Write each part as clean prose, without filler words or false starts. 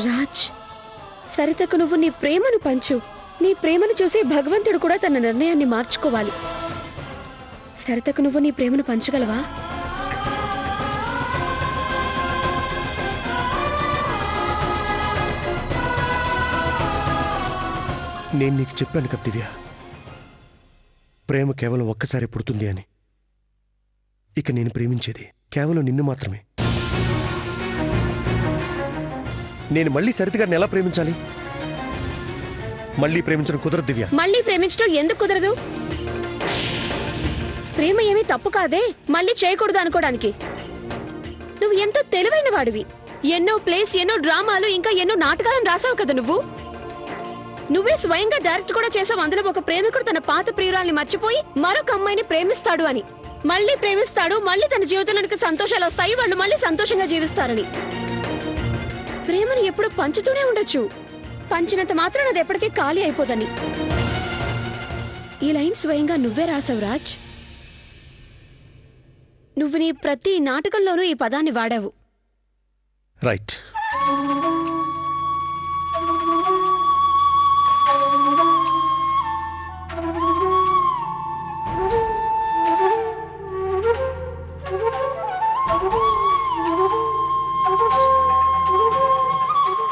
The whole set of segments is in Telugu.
రాజ్, సరితకు నువ్వు నీ ప్రేమను పంచు. నీ ప్రేమను చూసి భగవంతుడు కూడా తన నిర్ణయాన్ని మార్చుకోవాలి. సరితకు నువ్వు నీ ప్రేమను పంచగలవా? నేను నీకు చెప్పాను కదా దివ్య, ప్రేమ కేవలం ఒక్కసారి పుడుతుంది అని. ఇక నేను ప్రేమించేది కేవలం నిన్ను మాత్రమే. నేను మళ్ళీ సరిత గారిని ఎలా ప్రేమించాలి? మళ్ళీ ప్రేమించడం కుదరదు దివ్య. మళ్ళీ ప్రేమించడం ఎందుకు కుదరదు? ప్రేమ ఏమీ తప్పు కాదే మళ్ళీ చేయకూడదు అనుకోవడానికి. నువ్వు ఎంతో తెలివైన వాడివి. ఎన్నో ప్లేస్, ఎన్నో డ్రామాలు, ఇంకా ఎన్నో నాటకాలను రాసావు కదా నువ్వు. నువ్వే స్వయంగా డైరెక్ట్ కూడా చేసావు. అందులో ఒక ప్రేమికుడు తన పాత ప్రియురాల్ని మర్చిపోయి మరొక అమ్మాయిని ప్రేమిస్తాడు అని. మళ్ళీ ప్రేమిస్తాడు, మళ్ళీ తన జీవితంలోనికి సంతోషాలు వస్తాయి, వాళ్ళు మళ్ళీ సంతోషంగా జీవిస్తారని. ప్రేమను ఎప్పుడు పంచుతూనే ఉండొచ్చు, పంచినంత మాత్రం అది ఎప్పటికీ ఖాళీ అయిపోదని. ఈ లైన్ స్వయంగా నువ్వే రాసావు రాజ్. నువ్వు నీ ప్రతి నాటకంలోనూ ఈ పదాన్ని వాడావు. రైట్.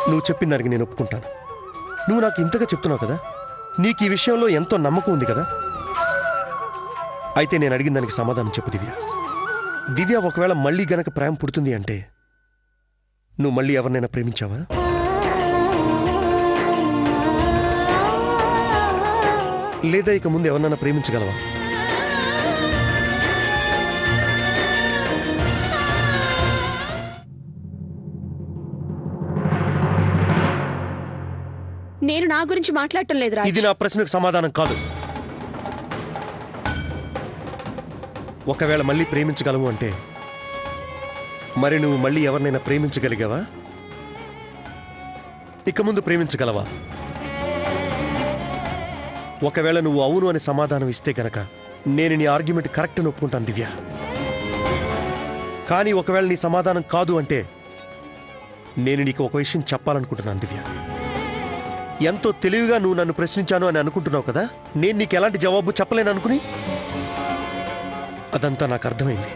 నువ్వు చెప్పిన దానికి నేను ఒప్పుకుంటాను. నువ్వు నాకు ఇంతగా చెప్తున్నావు కదా, నీకు ఈ విషయంలో ఎంతో నమ్మకం ఉంది కదా. అయితే నేను అడిగిన దానికి సమాధానం చెప్పు దివ్య. దివ్య, ఒకవేళ మళ్ళీ గనక ప్రేమ పుడుతుంది అంటే నువ్వు మళ్ళీ ఎవరినైనా ప్రేమించావా? లేదా ఇక ముందు ఎవరినైనా ప్రేమించగలవా? నేను నా గురించి మాట్లాడటం లేదు రాజ్. ఇది నా ప్రశ్నకు సమాధానం కాదు. ఒకవేళ మళ్ళీ ప్రేమించగలవు అంటే మరి నువ్వు మళ్ళీ ఎవరినైనా ప్రేమించగలిగావా? ఇక ముందు ప్రేమించగలవా? ఒకవేళ నువ్వు అవును అని సమాధానం ఇస్తే గనక నేను నీ ఆర్గ్యుమెంట్ కరెక్ట్ అని ఒప్పుకుంటాను దివ్య. కానీ ఒకవేళ నీ సమాధానం కాదు అంటే నేను నీకు ఒక విషయం చెప్పాలనుకుంటున్నాను దివ్య. ఎంతో తెలివిగా నువ్వు నన్ను ప్రశ్నించాను అని అనుకుంటున్నావు కదా, నేను నీకు ఎలాంటి జవాబు చెప్పలేను అనుకుని. అదంతా నాకు అర్థమైంది.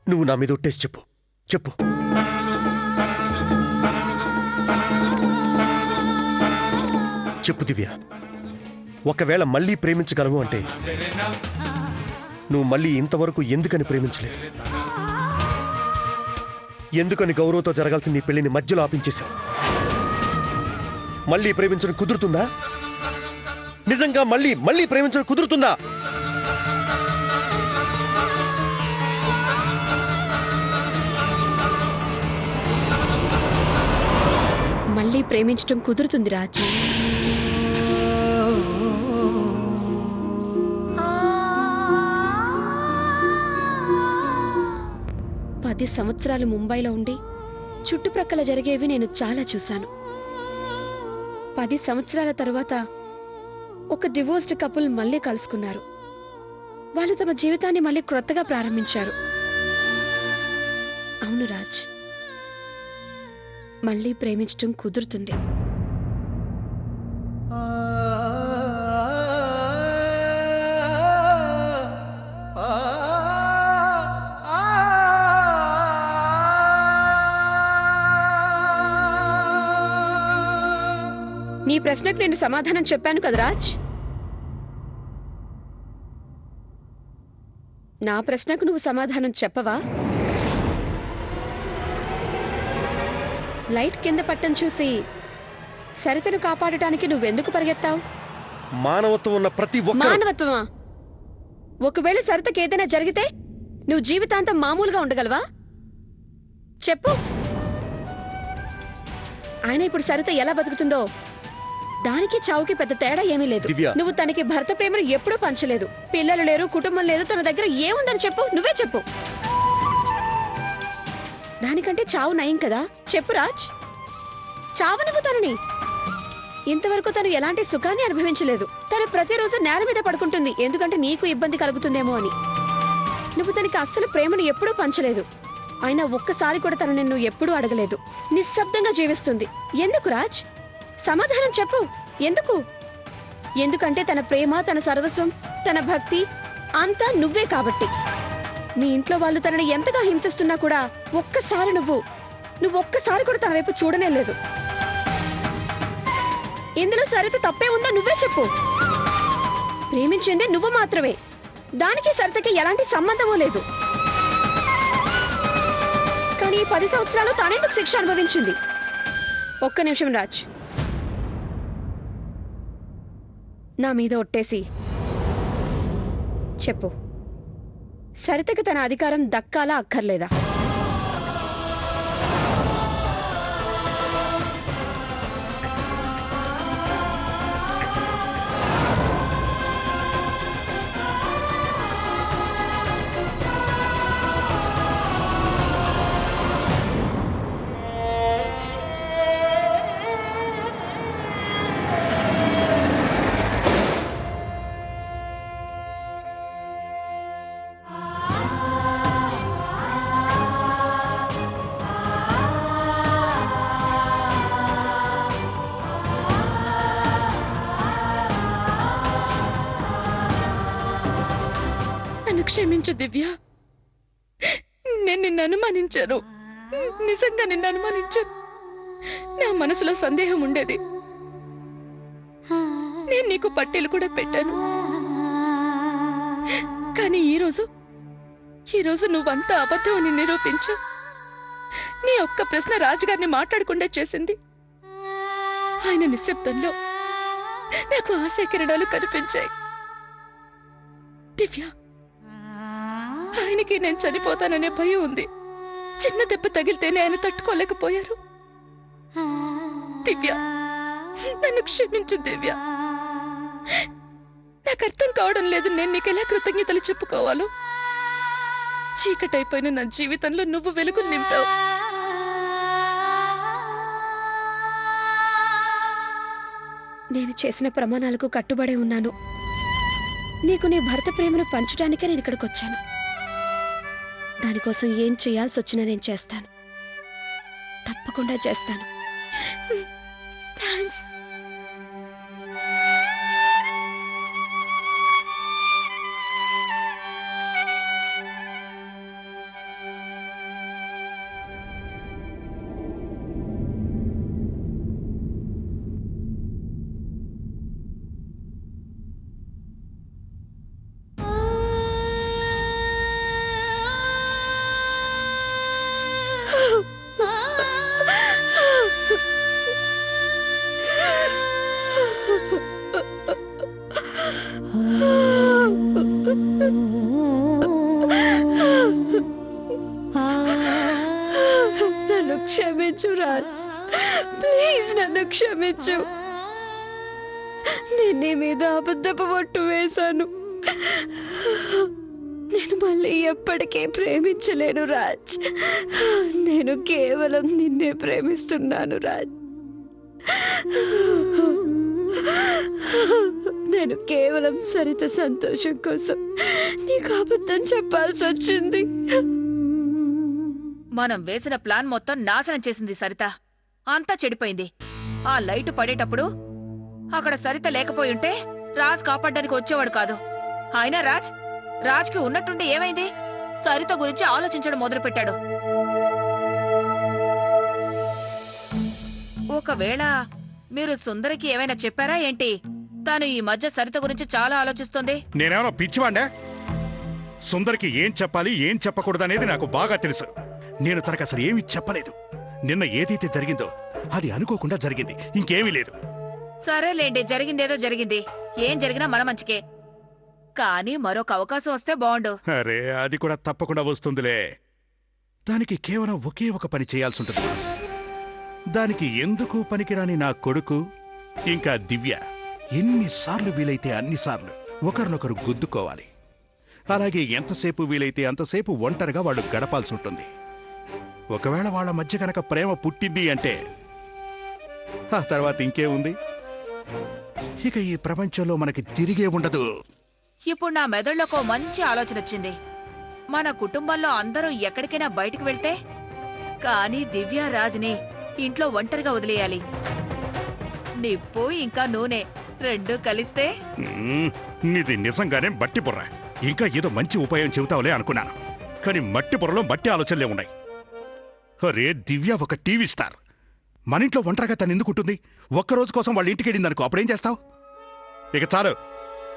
నువ్వు నా మీద ఒట్టేసి చెప్పు. చెప్పు. చెప్పు దివ్య, ఒకవేళ మళ్ళీ ప్రేమించగలవు అంటే నువ్వు మళ్ళీ ఇంతవరకు ఎందుకని ప్రేమించలేదు? ఎందుకని గౌరవతో జరగాల్సిన నీ పెళ్లిని మధ్యలో ఆపించేశావు? మళ్ళీ ప్రేమించడం కుదురుతుందా? నిజంగా మళ్ళీ ప్రేమించడం కుదురుతుందా? మళ్ళీ ప్రేమించడం కుదురుతుంది రాజ్. పది సంవత్సరాలు ముంబైలో ఉండి చుట్టుప్రక్కల జరిగేవి నేను చాలా చూశాను. 10 సంవత్సరాల తరువాత ఒక డివోర్స్డ్ కపుల్ మళ్ళీ కలుసుకున్నారు. వాళ్ళు తమ జీవితాన్ని మళ్ళీ క్రొత్తగా ప్రారంభించారు. అవును రాజ్, మళ్ళీ ప్రేమించడం కుదురుతుంది. నీ ప్రశ్నకు నేను సమాధానం చెప్పాను కదా రాజ్. నా ప్రశ్నకు నువ్వు సమాధానం చెప్పవా? లైట్ కింద పట్టం చూసి సరితను కాపాడటానికి నువ్వెందుకు పరిగెత్తావు? మానవత్వం ఉన్న ప్రతి ఒక్కరూ. మానవత్వమా? ఒకవేళ సరితకి ఏదైనా జరిగితే నువ్వు జీవితాంతం మామూలుగా ఉండగలవా? చెప్పు. ఆయన ఇప్పుడు సరిత ఎలా బతుకుతుందో దానికి చావుకి పెద్ద తేడా ఏమీ లేదు. నువ్వు తనకి భర్త ప్రేమను ఎప్పుడూ పంచలేదు. పిల్లలు లేరు, కుటుంబం లేదు, తన దగ్గర ఏముందని చెప్పు. నువ్వే చెప్పు. దానికంటే చావు నయం కదా. చెప్పు రాజ్, చావు నువ్వు తనని. ఇంతవరకు తను ఎలాంటి సుఖాన్ని అనుభవించలేదు. తను ప్రతిరోజు నేల మీద పడుకుంటుంది, ఎందుకంటే నీకు ఇబ్బంది కలుగుతుందేమో అని. నువ్వు తనకి అస్సలు ప్రేమను ఎప్పుడూ పంచలేదు. అయినా ఒక్కసారి కూడా తను నిన్ను ఎప్పుడూ అడగలేదు. నిశ్శబ్దంగా జీవిస్తుంది. ఎందుకు రాజ్? సమాధానం చెప్పు. ఎందుకు? ఎందుకంటే తన ప్రేమ, తన సర్వస్వం, తన భక్తి అంతా నువ్వే కాబట్టి. నీ ఇంట్లో వాళ్ళు తనని ఎంతగా హింసిస్తున్నా కూడా నువ్వు ఒక్కసారి కూడా తన వైపు చూడనే లేదు. ఇందులో సరిత తప్పే ఉందా? నువ్వే చెప్పు. ప్రేమించింది నువ్వు మాత్రమే. దానికి సరితకి ఎలాంటి సంబంధమూ లేదు. కానీ ఈ 10 సంవత్సరాలు తానెందుకు శిక్ష అనుభవించింది? ఒక్క నిమిషం రాజ్. నా మీద ఒట్టేసి చెప్పు, సరితకి తన అధికారం దక్కాలా అక్కర్లేదా? క్షమించు దివ్య, నేను నిన్ను అనుమానించాను. నిజంగా నిన్ను అనుమానించాను. నా మనసులో సందేహం ఉండేది. నేను నీకు పట్టీలు కూడా పెట్టాను. కానీ ఈరోజు నువ్వంతా అబద్ధం అని నిరూపించు. నీ ఒక్క ప్రశ్న రాజుగారిని మాట్లాడకుండా చేసింది. ఆయన నిశ్శబ్దంలో నాకు ఆశా కిరణాలు కనిపించాయి. దివ్య, ఆయనకి నేను చనిపోతాననే భయం ఉంది. చిన్న దెబ్బ తగిలితేనే ఆయన తట్టుకోలేకపోయారు. దివ్య, నన్ను క్షమించు దివ్య. నాకు అర్థం కావడం లేదు నేను నీకెలా కృతజ్ఞతలు చెప్పుకోవాలో. చీకటైపోయిన నా జీవితంలో నువ్వు వెలుగు నింపావు. నేను చేసిన ప్రమాణాలకు కట్టుబడి ఉన్నాను. నీకు నీ భర్త ప్రేమను పంచడానికే నేను ఇక్కడికి వచ్చాను. దానికోసం ఏం చేయాల్సి వచ్చినా నేను చేస్తాను. తప్పకుండా చేస్తాను. థాంక్స్. నన్ను క్షమించు రాజ్, ప్లీజ్ నన్ను క్షమించు. నేను నీ మీద అబద్ధపు ఒట్టు వేశాను. నేను మళ్ళీ ఎప్పటికీ ప్రేమించలేను రాజ్. నేను కేవలం నిన్నే ప్రేమిస్తున్నాను రాజ్. నేను కేవలం సరిత సంతోషం కోసం నీకు అబద్ధం చెప్పాల్సి వచ్చింది. మనం వేసిన ప్లాన్ మొత్తం నాశనం చేసింది సరిత. అంతా చెడిపోయింది. ఆ లైటు పడేటప్పుడు అక్కడ సరిత లేకపోయుంటే రాజ్ కాపాడ్డానికి వచ్చేవాడు కాదు. అయినా రాజ్కి ఉన్నట్టుండి ఏమైంది? సరిత గురించి ఆలోచించడం మొదలుపెట్టాడు. ఒకవేళ మీరు సుందరికి ఏమైనా చెప్పారా ఏంటి? తాను ఈ మధ్య సరిత గురించి చాలా ఆలోచిస్తోంది. నేనేమన్నా పిచ్చివాండా? సుందరికి ఏం చెప్పాలి ఏం చెప్పకూడదనేది నాకు బాగా తెలుసు. నేను తనకు అసలు ఏమీ చెప్పలేదు. నిన్న ఏదైతే జరిగిందో అది అనుకోకుండా జరిగింది, ఇంకేమీ లేదు. సరేలేండి, జరిగిందేదో జరిగింది. ఏం జరిగినా మన మంచికే. కానీ మరొక అవకాశం వస్తే బాగుండు. అరే, అది కూడా తప్పకుండా వస్తుందిలే. దానికి కేవలం ఒకే ఒక పని చేయాల్సి ఉంటుంది. దానికి ఎందుకు పనికిరాని నా కొడుకు ఇంకా దివ్య ఎన్నిసార్లు వీలైతే అన్నిసార్లు ఒకరినొకరు గుద్దుకోవాలి. అలాగే ఎంతసేపు వీలైతే అంతసేపు ఒంటరిగా వాళ్ళు గడపాల్సి ఉంటుంది. ఒకవేళ వాళ్ళ మధ్య కనుక ప్రేమ పుట్టింది అంటే ఆ తర్వాత ఇంకేముంది, ఇక ఈ ప్రపంచంలో మనకి తిరిగే ఉండదు. ఇప్పుడు నా మెదడులోకో మంచి ఆలోచన వచ్చింది. మన కుటుంబంలో అందరూ ఎక్కడికైనా బయటికి వెళ్తే కానీ దివ్యారాజ్ని ఇంట్లో ఒంటరిగా వదిలేయాలి. నిప్పు ఇంకా నూనె రెండూ కలిస్తే నీది నిజంగానే మట్టి బుర్ర. ఇంకా ఏదో మంచి ఉపాయం చెబుతావులే అనుకున్నాను, కానీ మట్టి బుర్రలో మట్టి ఆలోచనలే ఉన్నాయి. అరే దివ్య ఒక టీవీ స్టార్, మన ఇంట్లో ఒంటరిగా తను ఎందుకుంటుంది? ఒక్కరోజు కోసం వాళ్ళ ఇంటికి వెళ్ళిందనుకో, అప్పుడేం చేస్తావు? ఇక చాలు,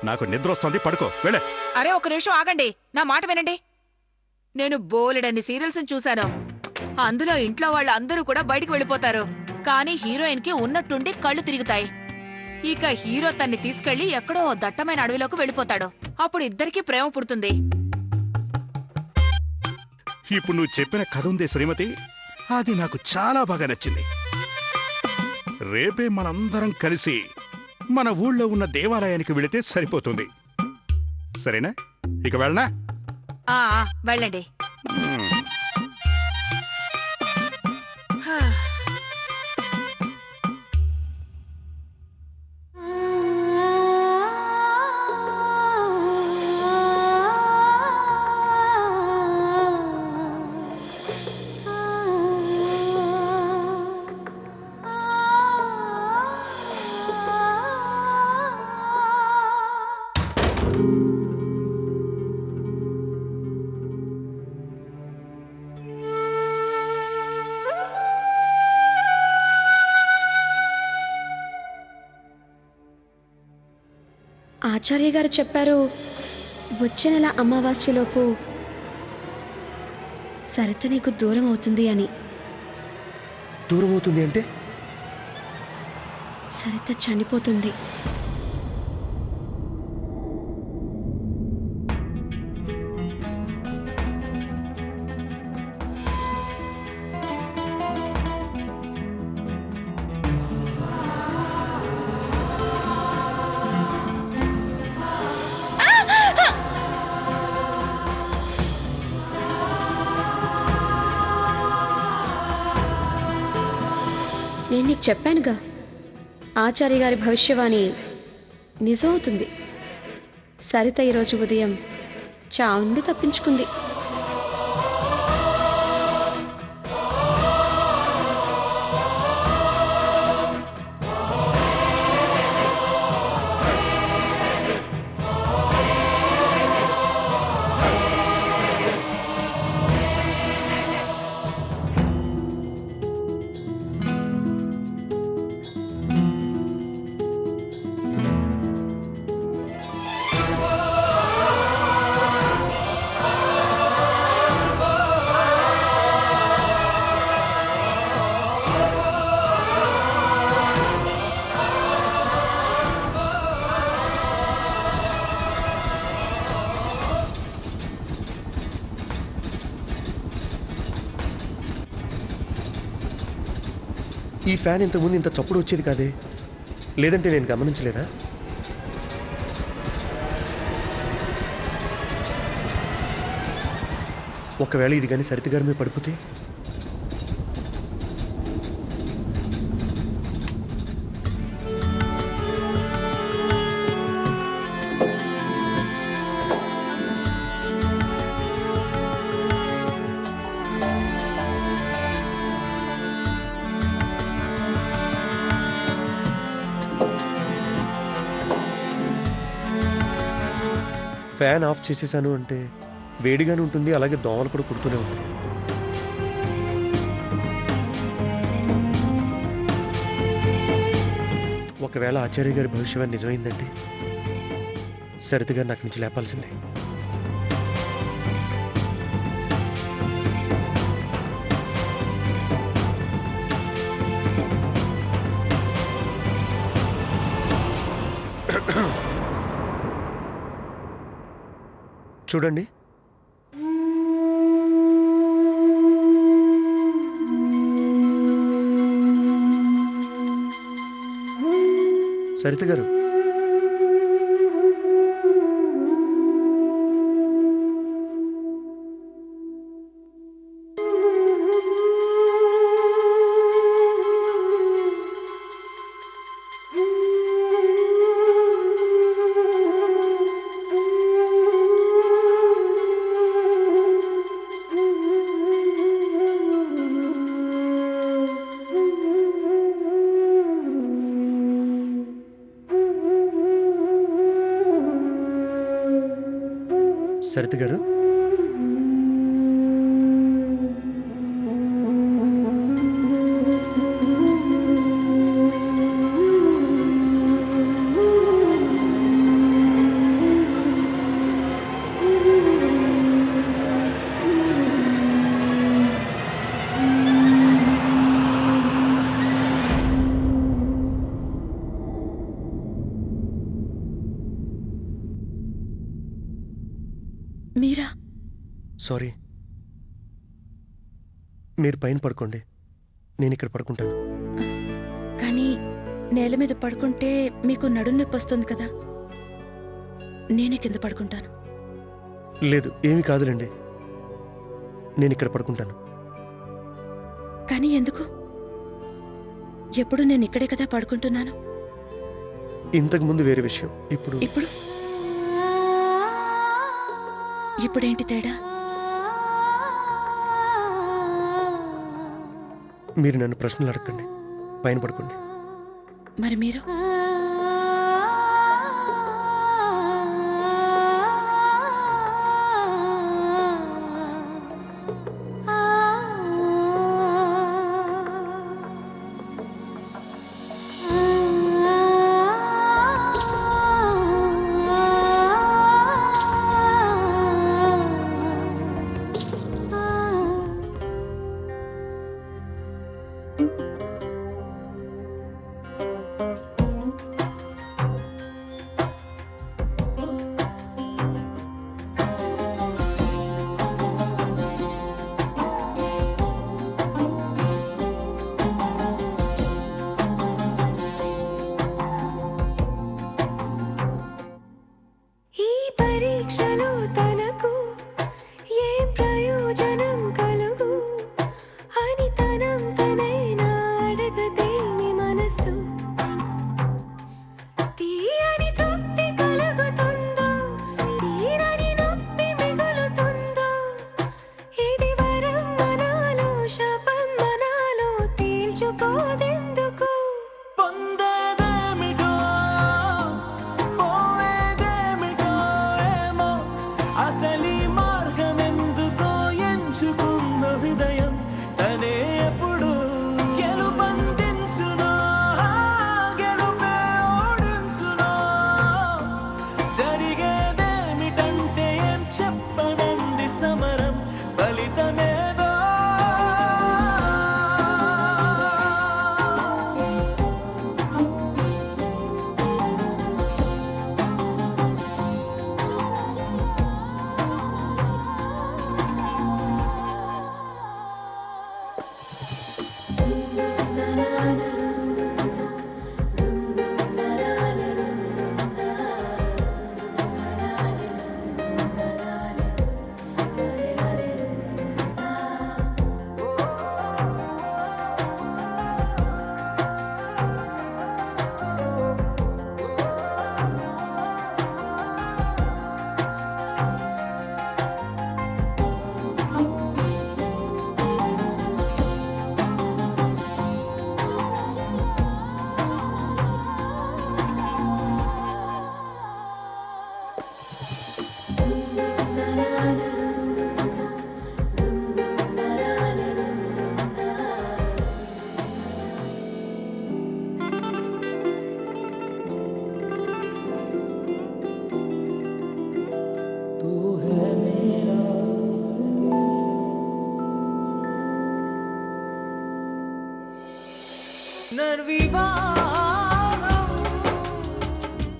నాకు నిద్ర వస్తుంది, పడుకో వెళ్ళే. అరే ఒక నిమిషం ఆగండి, నా మాట వినండి. నేను బోలెడన్ని సీరియల్స్ చూశాను. అందులో ఇంట్లో వాళ్ళందరూ కూడా బయటికి వెళ్ళిపోతారు, కానీ హీరోయిన్ కి ఉన్నట్టుండి కళ్ళు తిరుగుతాయి. ఇక హీరో తన్ని తీసుకెళ్లి ఎక్కడో దట్టమైన అడవిలోకి వెళ్ళిపోతాడు. అప్పుడు ఇద్దరికీ ప్రేమ పుడుతుంది. ఇప్పుడు నువ్వు చెప్పిన కథ ఉందే శ్రీమతి, అది నాకు చాలా బాగా నచ్చింది. రేపే మనందరం కలిసి మన ఊళ్ళో ఉన్న దేవాలయానికి వెళితే సరిపోతుంది. సరేనా? ఇక వెళ్ళనా? వెళ్ళండి. హా. ఆచార్య గారు చెప్పారు వచ్చే నెల అమావాస్యలోపు సరిత నీకు దూరం అవుతుంది అని. దూరం అవుతుంది అంటే? సరిత చనిపోతుంది. నేను నీకు చెప్పానుగా, ఆచార్య గారి భవిష్యవాణి నిజమవుతుంది. సరిత ఈరోజు ఉదయం చావు నుండి తప్పించుకుంది. ఈ ఫ్యాన్ ఇంతకుముందు ఇంత చప్పుడు వచ్చేది కాదే, లేదంటే నేను గమనించలేదా? ఒకవేళ ఇది కానీ సరిత గారి మీద పడిపోతే? ఫ్యాన్ ఆఫ్ చేసేసాను అంటే వేడిగానే ఉంటుంది, అలాగే దోమలు కూడా కుడుతూనే ఉంటాయి. ఒకవేళ ఆచార్య గారి భవిష్యవాణి నిజమైందంటే సరిత గారు నాకు నుంచి లేపాల్సిందే. చూడండి, సరిత గారు, సరిత గారు, మీరా? సారీ. మీరు పైన పడుకోండి, నేను ఇక్కడ పడుకుంటాను. కానీ నేల మీద పడుకుంటే మీకు నడుము నొప్పి వస్తుంది కదా, నేనే కింద పడుకుంటాను. లేదు, ఏమీ కాదులేండి, నేను ఇక్కడ పడుకుంటాను. కానీ ఎందుకు? ఎప్పుడు నేను ఇక్కడే కదా పడుకుంటున్నాను. ఇంతకు ముందు వేరే విషయం, ఇప్పుడు ఇప్పుడు ఇప్పుడేంటి తేడా? మీరు నన్ను ప్రశ్నలు అడగండి, పైన పడుకోండి. మరి మీరు? नरविवा